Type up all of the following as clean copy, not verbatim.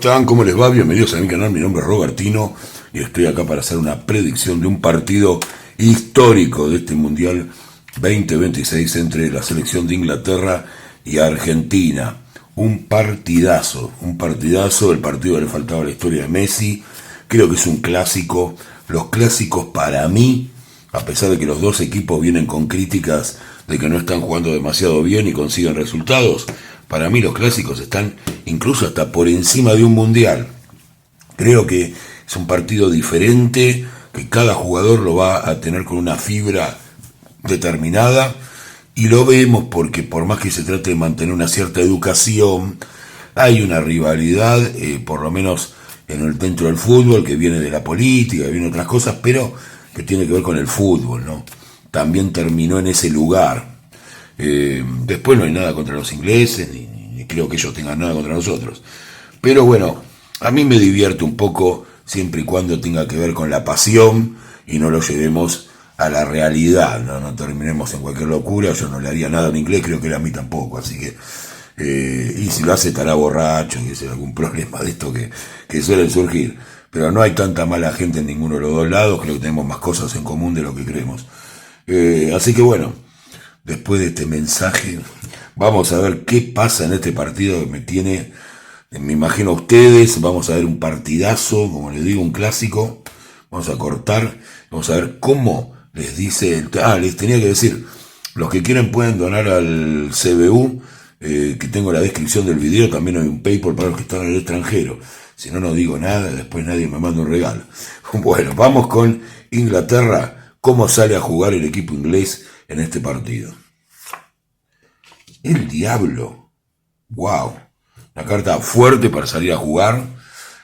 están? ¿Cómo les va? Bienvenidos a mi canal, mi nombre es Robertino y estoy acá para hacer una predicción de un partido histórico de este Mundial 2026 entre la selección de Inglaterra y Argentina. Un partidazo, el partido le faltaba la historia de Messi, creo que es un clásico. Los clásicos para mí, a pesar de que los dos equipos vienen con críticas de que no están jugando demasiado bien y consiguen resultados, para mí los clásicos están incluso hasta por encima de un mundial. Creo que es un partido diferente, que cada jugador lo va a tener con una fibra determinada, y lo vemos porque por más que se trate de mantener una cierta educación, hay una rivalidad, por lo menos dentro del fútbol, que viene de la política, que viene de otras cosas, pero que tiene que ver con el fútbol, ¿no? También terminó en ese lugar. Después no hay nada contra los ingleses, ni creo que ellos tengan nada contra nosotros. Pero bueno, a mí me divierte un poco siempre y cuando tenga que ver con la pasión y no lo llevemos a la realidad, no terminemos en cualquier locura. Yo no le haría nada en inglés, creo que él a mí tampoco, así que y si lo hace estará borracho, y es algún problema de esto que suele surgir. Pero no hay tanta mala gente en ninguno de los dos lados, creo que tenemos más cosas en común de lo que creemos. Así que bueno, después de este mensaje, vamos a ver qué pasa en este partido que me imagino a ustedes. Vamos a ver un partidazo, como les digo, un clásico. Vamos a cortar, vamos a ver cómo les dice les tenía que decir, los que quieren pueden donar al CBU, que tengo en la descripción del video. También hay un PayPal para los que están en el extranjero. Si no, no digo nada, después nadie me manda un regalo. Bueno, vamos con Inglaterra. ¿Cómo sale a jugar el equipo inglés en este partido? El diablo. Wow. Una carta fuerte para salir a jugar.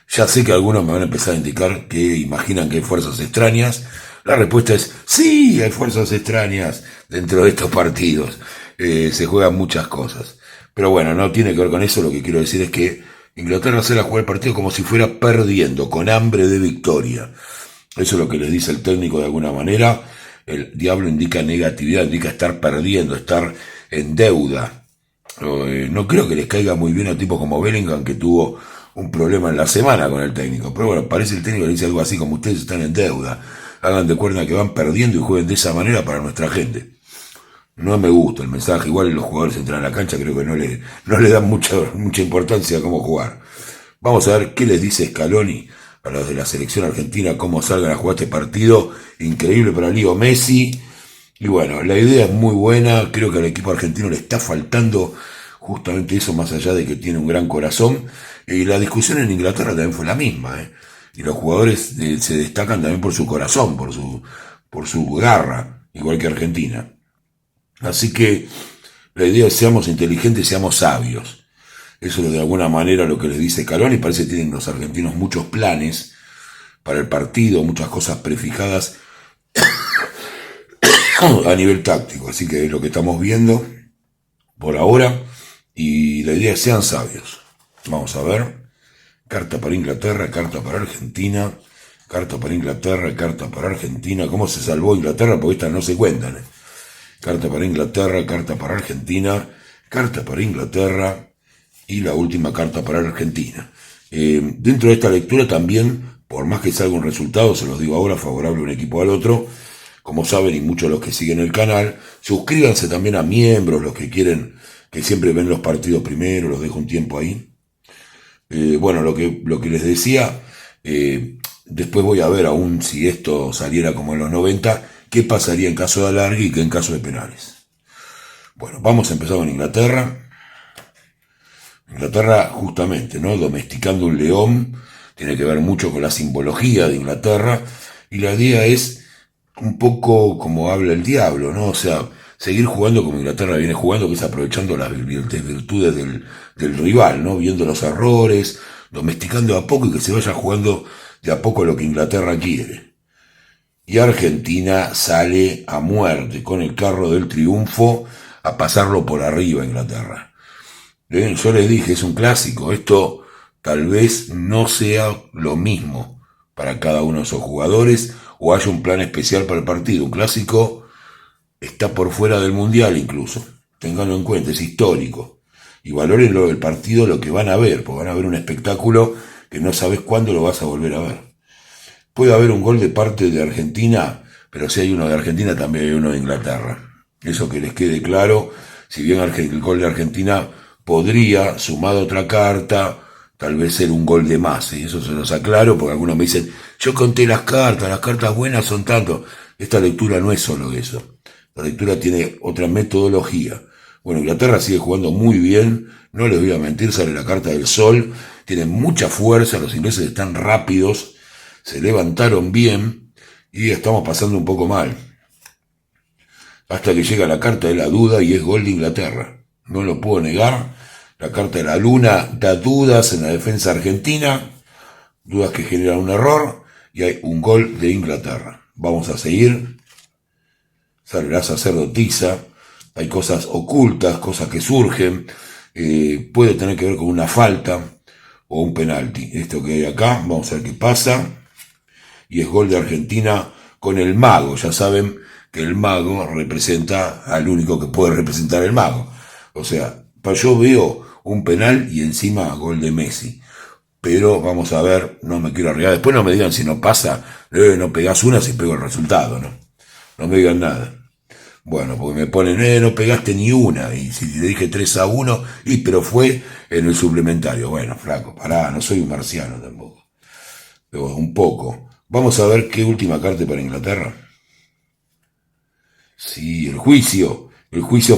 Ya sé que algunos me van a empezar a indicar que imaginan que hay fuerzas extrañas. La respuesta es sí, hay fuerzas extrañas dentro de estos partidos. Se juegan muchas cosas. Pero bueno, no tiene que ver con eso. Lo que quiero decir es que Inglaterra sale a jugar el partido como si fuera perdiendo, con hambre de victoria. Eso es lo que les dice el técnico de alguna manera. El diablo indica negatividad, indica estar perdiendo, estar en deuda. No creo que les caiga muy bien a tipos como Bellingham, que tuvo un problema en la semana con el técnico. Pero bueno, parece el técnico le dice algo así como: ustedes están en deuda, hagan de cuenta que van perdiendo y jueguen de esa manera para nuestra gente. No me gusta el mensaje. Igual los jugadores entran a la cancha, creo que no le dan mucha importancia a cómo jugar. Vamos a ver qué les dice Scaloni a los de la selección argentina, cómo salgan a jugar este partido increíble para Leo Messi. Y bueno, la idea es muy buena. Creo que al equipo argentino le está faltando justamente eso, más allá de que tiene un gran corazón. Y la discusión en Inglaterra también fue la misma, y los jugadores se destacan también por su corazón, por su garra, igual que Argentina. Así que la idea es: seamos inteligentes, seamos sabios. Eso es de alguna manera lo que les dice Scaloni. Parece que tienen los argentinos muchos planes para el partido, muchas cosas prefijadas a nivel táctico. Así que es lo que estamos viendo por ahora. Y la idea es: sean sabios. Vamos a ver. Carta para Inglaterra, carta para Argentina. Carta para Inglaterra, carta para Argentina. ¿Cómo se salvó Inglaterra? Porque estas no se cuentan. Carta para Inglaterra, carta para Argentina. Carta para Inglaterra. Y la última carta para la Argentina. Dentro de esta lectura también, por más que salga un resultado, se los digo ahora, favorable a un equipo al otro, como saben, y muchos de los que siguen el canal, suscríbanse también a miembros, los que quieren, que siempre ven los partidos primero, los dejo un tiempo ahí. Bueno, lo que les decía, después voy a ver, aún si esto saliera como en los 90, qué pasaría en caso de alargue y qué en caso de penales. Bueno, vamos a empezar con Inglaterra. Inglaterra, justamente, ¿no? Domesticando un león, tiene que ver mucho con la simbología de Inglaterra, y la idea es un poco como habla el diablo, ¿no? O sea, seguir jugando como Inglaterra viene jugando, que es aprovechando las virtudes del rival, ¿no? Viendo los errores, domesticando a poco y que se vaya jugando de a poco lo que Inglaterra quiere. Y Argentina sale a muerte con el carro del triunfo a pasarlo por arriba a Inglaterra. Yo les dije, es un clásico. Esto tal vez no sea lo mismo para cada uno de esos jugadores, o haya un plan especial para el partido. Un clásico está por fuera del mundial incluso. Ténganlo en cuenta, es histórico. Y valórenlo del partido, lo que van a ver, porque van a ver un espectáculo que no sabes cuándo lo vas a volver a ver. Puede haber un gol de parte de Argentina, pero si hay uno de Argentina, también hay uno de Inglaterra. Eso que les quede claro, si bien el gol de Argentina podría, sumado otra carta, tal vez ser un gol de más, y eso se los aclaro, porque algunos me dicen, yo conté las cartas buenas son tanto. Esta lectura no es solo eso, la lectura tiene otra metodología. Bueno, Inglaterra sigue jugando muy bien, no les voy a mentir, sale la carta del sol, tienen mucha fuerza, los ingleses están rápidos, se levantaron bien y estamos pasando un poco mal. Hasta que llega la carta de la duda y es gol de Inglaterra. No lo puedo negar. La carta de la luna da dudas en la defensa argentina, dudas que generan un error y hay un gol de Inglaterra. Vamos a seguir. Sale la sacerdotisa. Hay cosas ocultas, cosas que surgen. Puede tener que ver con una falta o un penalti. Esto que hay acá, vamos a ver qué pasa. Y es gol de Argentina con el mago. Ya saben que el mago representa al único que puede representar el mago. O sea, yo veo un penal y encima gol de Messi. Pero vamos a ver, no me quiero arriesgar. Después no me digan si no pasa, no pegás una si pego el resultado, ¿no? No me digan nada. Bueno, porque me ponen, no pegaste ni una. Y si le dije 3-1, pero fue en el suplementario. Bueno, flaco, pará, no soy un marciano tampoco. Pero un poco. Vamos a ver qué última carta para Inglaterra. Sí, el juicio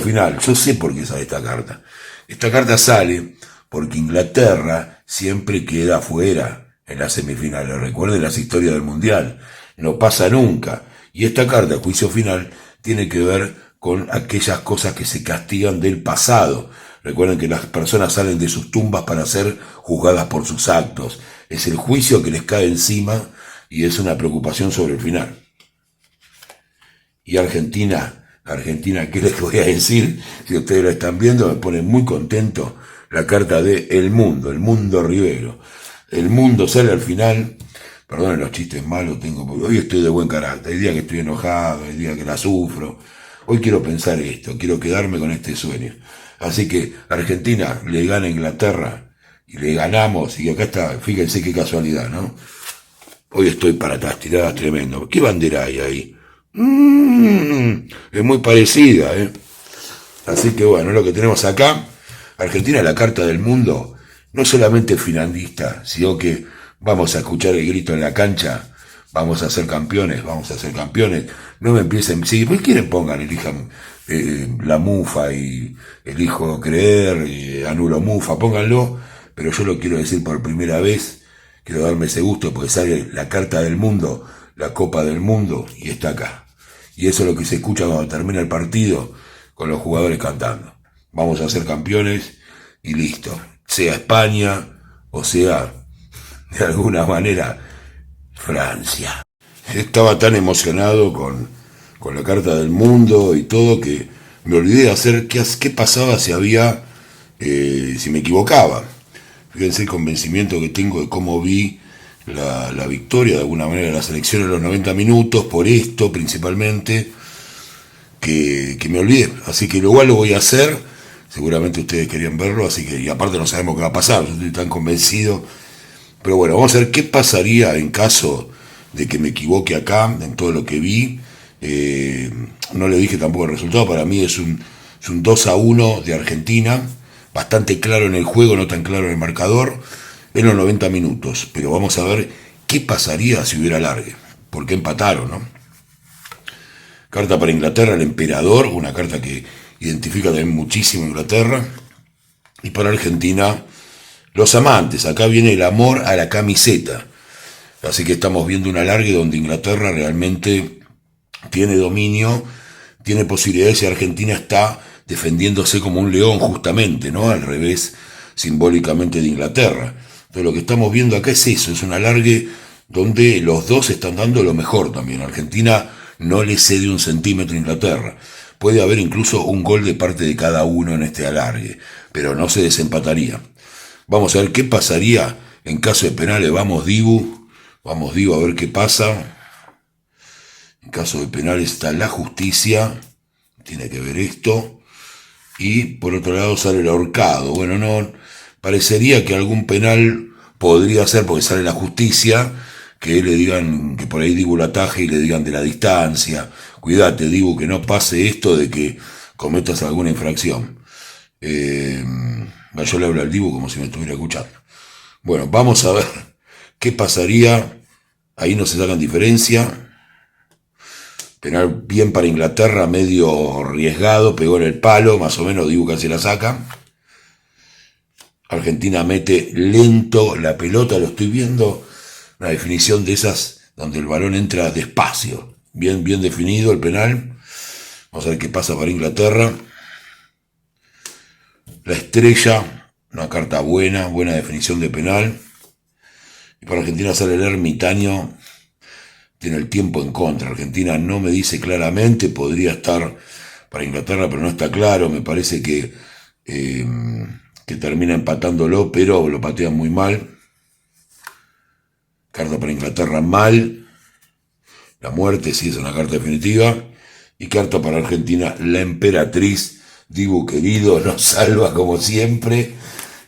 final. Yo sé por qué sale esta carta. Esta carta sale porque Inglaterra siempre queda afuera en las semifinales. Recuerden las historias del Mundial. No pasa nunca. Y esta carta, juicio final, tiene que ver con aquellas cosas que se castigan del pasado. Recuerden que las personas salen de sus tumbas para ser juzgadas por sus actos. Es el juicio que les cae encima y es una preocupación sobre el final. Y Argentina, ¿qué les voy a decir? Si ustedes lo están viendo, me pone muy contento la carta de El Mundo Rivero. El mundo sale al final, perdonen los chistes malos, hoy estoy de buen carácter, hay días que estoy enojado, hay días que la sufro. Hoy quiero pensar esto, quiero quedarme con este sueño. Así que Argentina le gana a Inglaterra y le ganamos, y acá está, fíjense qué casualidad, ¿no? Hoy estoy para atrás, tiradas tremendo. ¿Qué bandera hay ahí? Es muy parecida, ¿eh? Así que bueno, lo que tenemos acá, Argentina, la carta del mundo, no solamente finalista, sino que vamos a escuchar el grito en la cancha, vamos a ser campeones, no me empiecen, si quieren pongan, elijan la mufa y elijo creer, anulo mufa, pónganlo, pero yo lo quiero decir por primera vez, quiero darme ese gusto porque sale la carta del mundo, la copa del mundo, y está acá. Y eso es lo que se escucha cuando termina el partido, con los jugadores cantando. Vamos a ser campeones y listo. Sea España o sea, de alguna manera, Francia. Estaba tan emocionado con la carta del mundo y todo que me olvidé de hacer qué pasaba si si me equivocaba. Fíjense el convencimiento que tengo de cómo vi la victoria de alguna manera de la selección en los 90 minutos, por esto principalmente, que me olvidé. Así que igual lo voy a hacer, seguramente ustedes querían verlo, así que, y aparte no sabemos qué va a pasar, yo estoy tan convencido. Pero bueno, vamos a ver qué pasaría en caso de que me equivoque acá, en todo lo que vi. No le dije tampoco el resultado, para mí es un 2-1 de Argentina, bastante claro en el juego, no tan claro en el marcador, en los 90 minutos. Pero vamos a ver qué pasaría si hubiera alargue, porque empataron, ¿no? Carta para Inglaterra, el emperador, una carta que identifica también muchísimo a Inglaterra. Y para Argentina, los amantes. Acá viene el amor a la camiseta. Así que estamos viendo un alargue donde Inglaterra realmente tiene dominio, tiene posibilidades y Argentina está defendiéndose como un león justamente, ¿no? Al revés, simbólicamente, de Inglaterra. Entonces lo que estamos viendo acá es eso, es un alargue donde los dos están dando lo mejor también. Argentina no le cede un centímetro a Inglaterra. Puede haber incluso un gol de parte de cada uno en este alargue, pero no se desempataría. Vamos a ver qué pasaría en caso de penales. Vamos Dibu, a ver qué pasa. En caso de penales está la justicia, tiene que ver esto. Y por otro lado sale el ahorcado. Bueno, no, parecería que algún penal podría ser, porque sale la justicia, que le digan, que por ahí Dibu la ataje y le digan de la distancia, cuídate Dibu, que no pase esto de que cometas alguna infracción. Yo le hablo al Dibu como si me estuviera escuchando. Bueno, vamos a ver qué pasaría. Ahí no se sacan diferencia. Penal bien para Inglaterra, medio arriesgado, pegó en el palo, más o menos Dibu casi la saca. Argentina mete lento la pelota, lo estoy viendo, una definición de esas donde el balón entra despacio, bien definido el penal. Vamos a ver qué pasa para Inglaterra. La Estrella, una carta buena definición de penal. Y para Argentina sale el Ermitaño, tiene el tiempo en contra. Argentina no me dice claramente, podría estar para Inglaterra, pero no está claro. Me parece que termina empatándolo, pero lo patea muy mal. Carta para Inglaterra mal. La muerte sí es una carta definitiva. Y carta para Argentina, la Emperatriz. Dibu querido nos salva como siempre.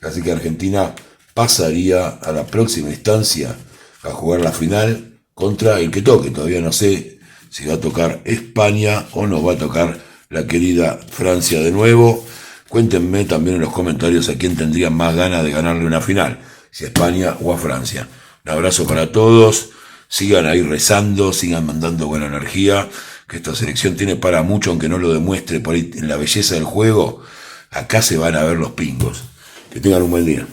Así que Argentina pasaría a la próxima instancia a jugar la final contra el que toque. Todavía no sé si va a tocar España o nos va a tocar la querida Francia de nuevo. Cuéntenme también en los comentarios a quién tendrían más ganas de ganarle una final, si a España o a Francia. Un abrazo para todos, sigan ahí rezando, sigan mandando buena energía, que esta selección tiene para mucho, aunque no lo demuestre por ahí en la belleza del juego. Acá se van a ver los pingos. Que tengan un buen día.